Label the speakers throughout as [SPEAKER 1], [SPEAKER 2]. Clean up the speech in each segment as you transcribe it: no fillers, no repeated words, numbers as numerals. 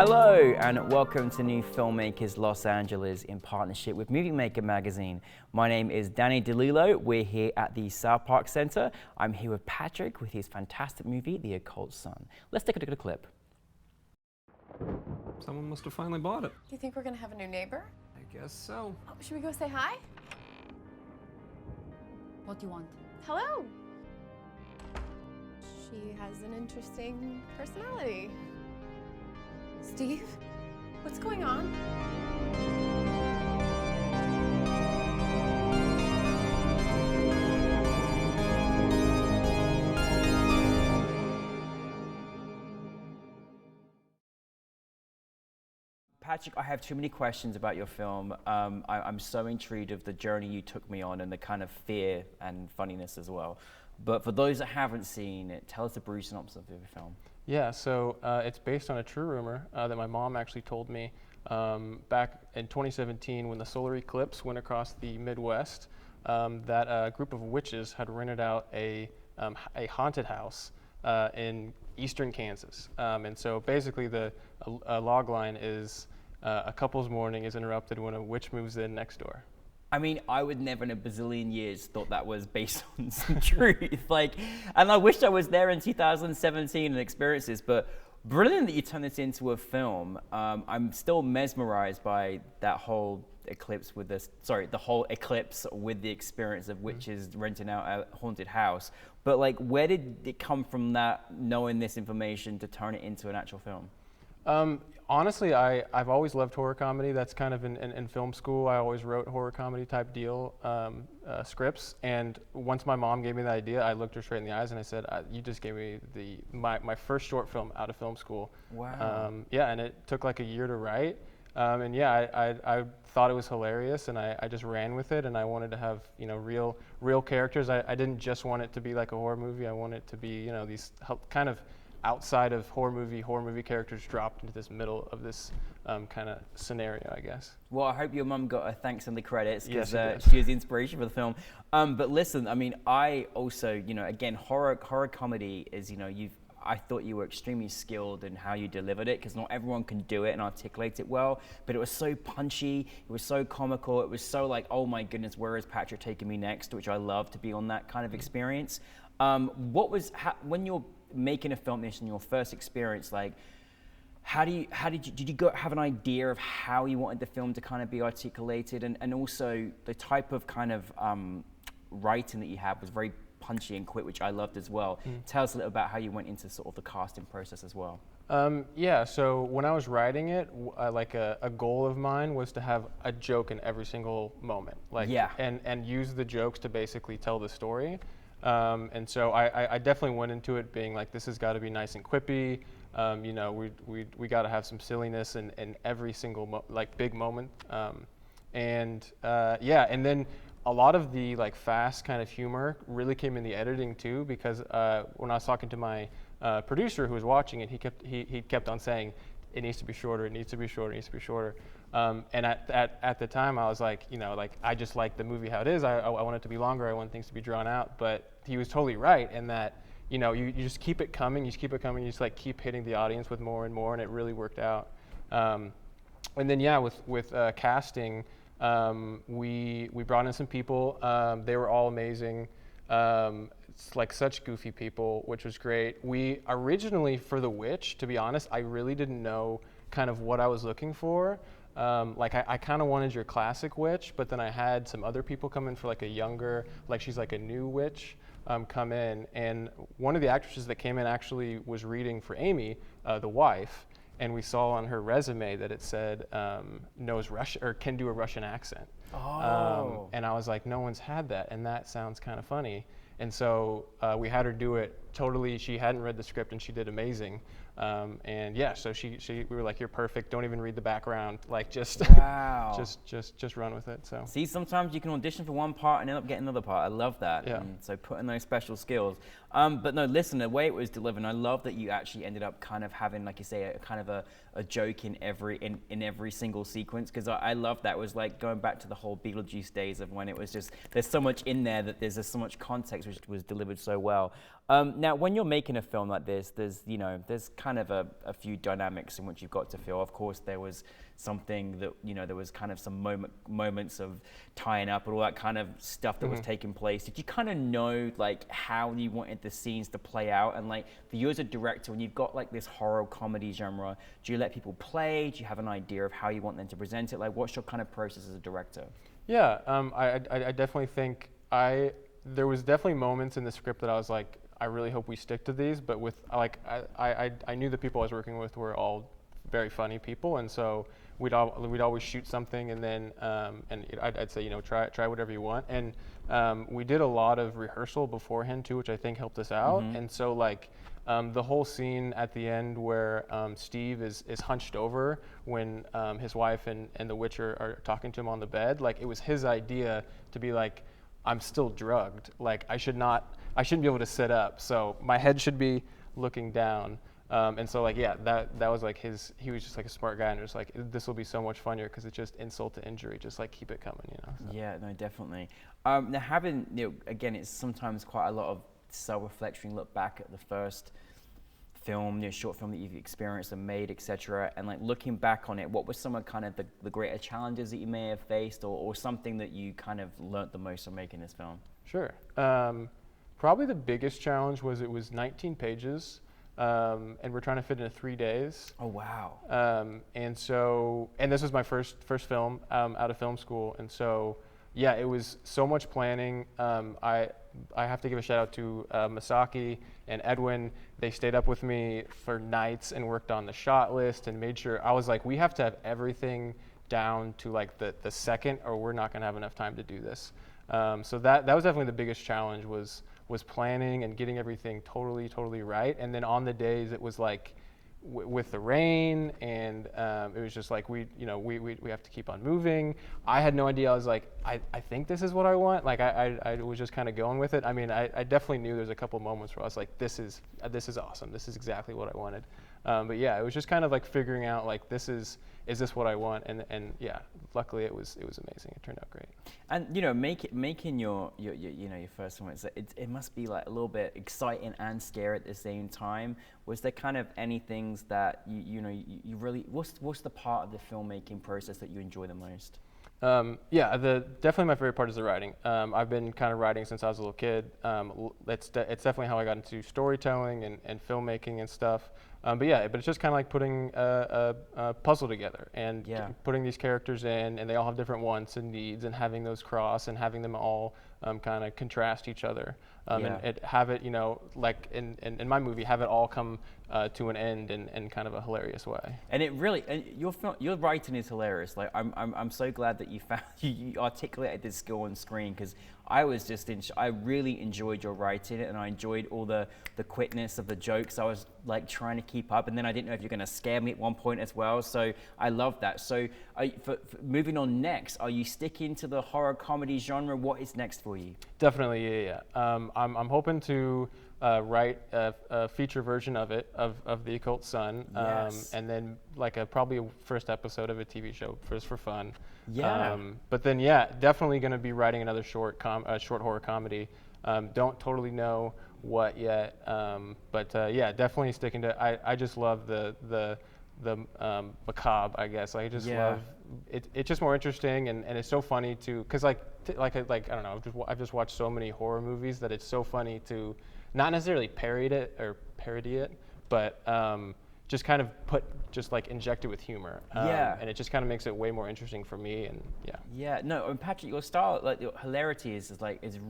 [SPEAKER 1] Hello and welcome to New Filmmakers Los Angeles in partnership with Movie Maker magazine. My name is Danny De Lillo. We're here at the South Park Center. I'm here with Patrick with his fantastic movie, The Occult Son. Let's take a look at a clip.
[SPEAKER 2] Someone must have finally bought it.
[SPEAKER 3] Do you think we're gonna have a new neighbor?
[SPEAKER 2] I guess so.
[SPEAKER 3] Oh, should we go say hi?
[SPEAKER 4] What do you want?
[SPEAKER 3] Hello. She has an interesting personality. Steve, what's going on?
[SPEAKER 1] Patrick, I have too many questions about your film. I'm so intrigued of the journey you took me on and the kind of fear and funniness as well. But for those that haven't seen it, tell us the brief synopsis of your film.
[SPEAKER 5] Yeah, so it's based on a true rumor that my mom actually told me back in 2017 when the solar eclipse went across the Midwest, that a group of witches had rented out a haunted house in eastern Kansas. And so basically the log line is a couple's morning is interrupted when a witch moves in next door.
[SPEAKER 1] I mean, I would never in a bazillion years thought that was based on some truth. And I wish I was there in 2017 and experienced this, but brilliant that you turned this into a film. I'm still mesmerized by that whole eclipse with the whole eclipse with the experience of witches renting out a haunted house. But where did it come from, that knowing this information to turn it into an actual film?
[SPEAKER 5] Honestly, I've always loved horror comedy. That's kind of in film school. I always wrote horror comedy type deal scripts. And once my mom gave me the idea, I looked her straight in the eyes and I said, "You just gave me my first short film out of film school."
[SPEAKER 1] Wow.
[SPEAKER 5] Yeah, and it took like a year to write. And yeah, I thought it was hilarious, and I just ran with it. And I wanted to have real characters. I didn't just want it to be like a horror movie. I want it to be these kind of outside of horror movie characters dropped into this middle of this kind of scenario, I guess.
[SPEAKER 1] Well, I hope your mum got a thanks in the credits because
[SPEAKER 5] Yes,
[SPEAKER 1] she was the inspiration for the film. But listen, I mean, I also, again, horror comedy is, I thought you were extremely skilled in how you delivered it, because not everyone can do it and articulate it well, but it was so punchy, it was so comical, it was so like, oh my goodness, where is Patrick taking me next, which I love to be on that kind of experience. When you're making a film this in your first experience, did you have an idea of how you wanted the film to kind of be articulated, and also the type of kind of writing that you had was very punchy and quick, which I loved as well. Tell us a little about how you went into sort of the casting process as well.
[SPEAKER 5] Yeah, so when I was writing it, a goal of mine was to have a joke in every single moment, and use the jokes to basically tell the story. And so I definitely went into it being like, this has got to be nice and quippy. We got to have some silliness in every single big moment. And then a lot of the fast kind of humor really came in the editing too, because when I was talking to my producer who was watching it, he kept on saying, it needs to be shorter, it needs to be shorter, it needs to be shorter. And at the time I was like, I just like the movie how it is. I want it to be longer. I want things to be drawn out. But he was totally right in that, you just keep it coming. You just keep it coming. You just keep hitting the audience with more and more, and it really worked out. And then with casting, we brought in some people. They were all amazing. It's such goofy people, which was great. We originally, for The Witch, to be honest, I really didn't know kind of what I was looking for. I kind of wanted your classic witch, but then I had some other people come in for a younger, she's a new witch, come in. And one of the actresses that came in actually was reading for Amy, the wife, and we saw on her resume that it said knows Russian or can do a Russian accent.
[SPEAKER 1] Oh.
[SPEAKER 5] And I was like, no one's had that, and that sounds kind of funny. And so we had her do it totally. She hadn't read the script, and she did amazing. And yeah, so we were like, you're perfect. Don't even read the background.
[SPEAKER 1] Wow.
[SPEAKER 5] just run with it. So
[SPEAKER 1] see, sometimes you can audition for one part and end up getting another part. I love that.
[SPEAKER 5] Yeah.
[SPEAKER 1] And so put in those special skills. But no, listen, the way it was delivered, I love that you actually ended up kind of having, like you say, a kind of a joke in every single sequence, because I love that. It was like going back to the whole Beetlejuice days of when it was just, there's so much in there that there's just so much context, was delivered so well. Now, when you're making a film like this, there's kind of a few dynamics in which you've got to feel. Of course, there was something that, there was kind of some moments of tying up and all that kind of stuff that was taking place. Did you kind of know like how you wanted the scenes to play out? And like for you as a director, when you've got like this horror comedy genre, do you let people play? Do you have an idea of how you want them to present it? Like, what's your kind of process as a director?
[SPEAKER 5] Yeah, I definitely think there was definitely moments in the script that I was like, I really hope we stick to these, but with like I knew the people I was working with were all very funny people, and so we'd always shoot something, and then I'd say try whatever you want, and we did a lot of rehearsal beforehand too, which I think helped us out, and so like the whole scene at the end where Steve is hunched over when his wife and the witch are talking to him on the bed, like it was his idea to be like, I'm still drugged, like I shouldn't be able to sit up, so my head should be looking down. And so like, yeah, that was like he was just like a smart guy, and just like, this will be so much funnier because it's just insult to injury, just like keep it coming, So.
[SPEAKER 1] Yeah, no, definitely. Now having, again, it's sometimes quite a lot of self-reflection, look back at the first film, short film that you've experienced and made, etc. And like looking back on it, what were some of kind of the greater challenges that you may have faced, or something that you kind of learnt the most from making this film? Sure.
[SPEAKER 5] Probably the biggest challenge was it was 19 pages. And we're trying to fit into 3 days.
[SPEAKER 1] Oh wow!
[SPEAKER 5] And this was my first film out of film school, and so yeah, it was so much planning. I have to give a shout out to Masaki and Edwin. They stayed up with me for nights and worked on the shot list and made sure. I was like, we have to have everything down to like the second, or we're not going to have enough time to do this. So that was definitely the biggest challenge was planning and getting everything totally right. And then on the days it was like with the rain, and it was just like we have to keep on moving. I had no idea. I was like, I think this is what I want. Like I was just kind of going with it. I mean, I definitely knew there's a couple moments where I was like, this is awesome. This is exactly what I wanted. But yeah, it was just kind of like figuring out like, is this what I want? And yeah, luckily it was amazing. It turned out great.
[SPEAKER 1] And making your first one, it must be like a little bit exciting and scary at the same time. Was there kind of any things that you really, what's the part of the filmmaking process that you enjoy the most?
[SPEAKER 5] Yeah, definitely my favorite part is the writing. I've been kind of writing since I was a little kid. It's definitely how I got into storytelling and filmmaking and stuff. But it's just kind of like putting a puzzle together and putting these characters in, and they all have different wants and needs, and having those cross and having them all kind of contrast each other. And have it, like in my movie, have it all come to an end in kind of a hilarious way.
[SPEAKER 1] And it really, your writing is hilarious. Like I'm so glad that you articulated this skill on screen, because I was just I really enjoyed your writing, and I enjoyed all the quickness of the jokes. I was like trying to keep up, and then I didn't know if you're going to scare me at one point as well. So I love that. So for moving on next, are you sticking to the horror comedy genre? What is next for you?
[SPEAKER 5] Definitely, yeah. I'm hoping to write a feature version of it, of the Occult Son, and then like probably a first episode of a TV show just for fun.
[SPEAKER 1] Yeah.
[SPEAKER 5] But then definitely going to be writing another short horror comedy. Don't totally know what yet, but definitely sticking to. I just love the macabre, I guess. I just love it. It's just more interesting, and it's so funny to, because I don't know, I've just watched so many horror movies that it's so funny to not necessarily parody it, but just kind of inject it with humor. And it just kind of makes it way more interesting for me, and yeah.
[SPEAKER 1] No, and Patrick, your style, like your hilarity is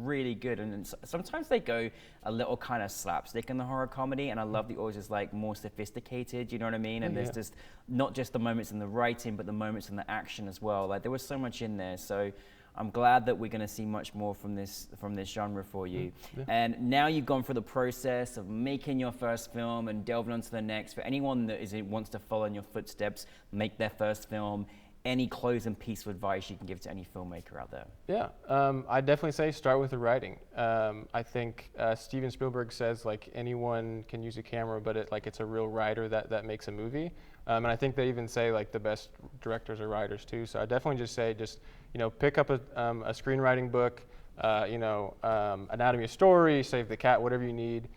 [SPEAKER 1] really good, and sometimes they go a little kind of slapstick in the horror comedy, and I love the yours is like more sophisticated, you know what I mean? And there's just not just the moments in the writing, but the moments in the action as well. Like there was so much in there, so I'm glad that we're going to see much more from this genre for you. Yeah. And now you've gone through the process of making your first film and delving onto the next. For anyone that wants to follow in your footsteps, make their first film, any closing piece of advice you can give to any filmmaker out there?
[SPEAKER 5] Yeah, I definitely say start with the writing. I think Steven Spielberg says like anyone can use a camera, but it's a real writer that makes a movie. And I think they even say like the best directors are writers too. So I definitely just say pick up a screenwriting book, anatomy of story, save the cat, whatever you need.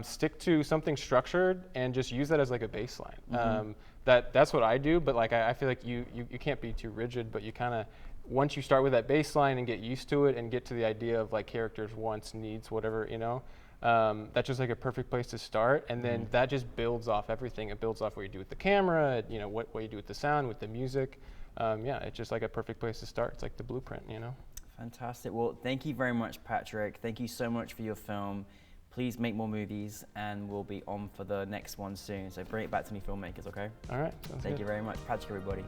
[SPEAKER 5] Stick to something structured and just use that as like a baseline. That's what I do, but like I feel like you can't be too rigid, but you kind of, once you start with that baseline and get used to it and get to the idea of like characters, wants, needs, whatever, that's just like a perfect place to start. And then that just builds off everything. It builds off what you do with the camera, what you do with the sound, with the music. It's just like a perfect place to start. It's like the blueprint,
[SPEAKER 1] Fantastic. Well, thank you very much, Patrick. Thank you so much for your film. Please make more movies, and we'll be on for the next one soon. So bring it back to New Filmmakers, okay?
[SPEAKER 5] All right.
[SPEAKER 1] Thank you very much, Patrick, everybody.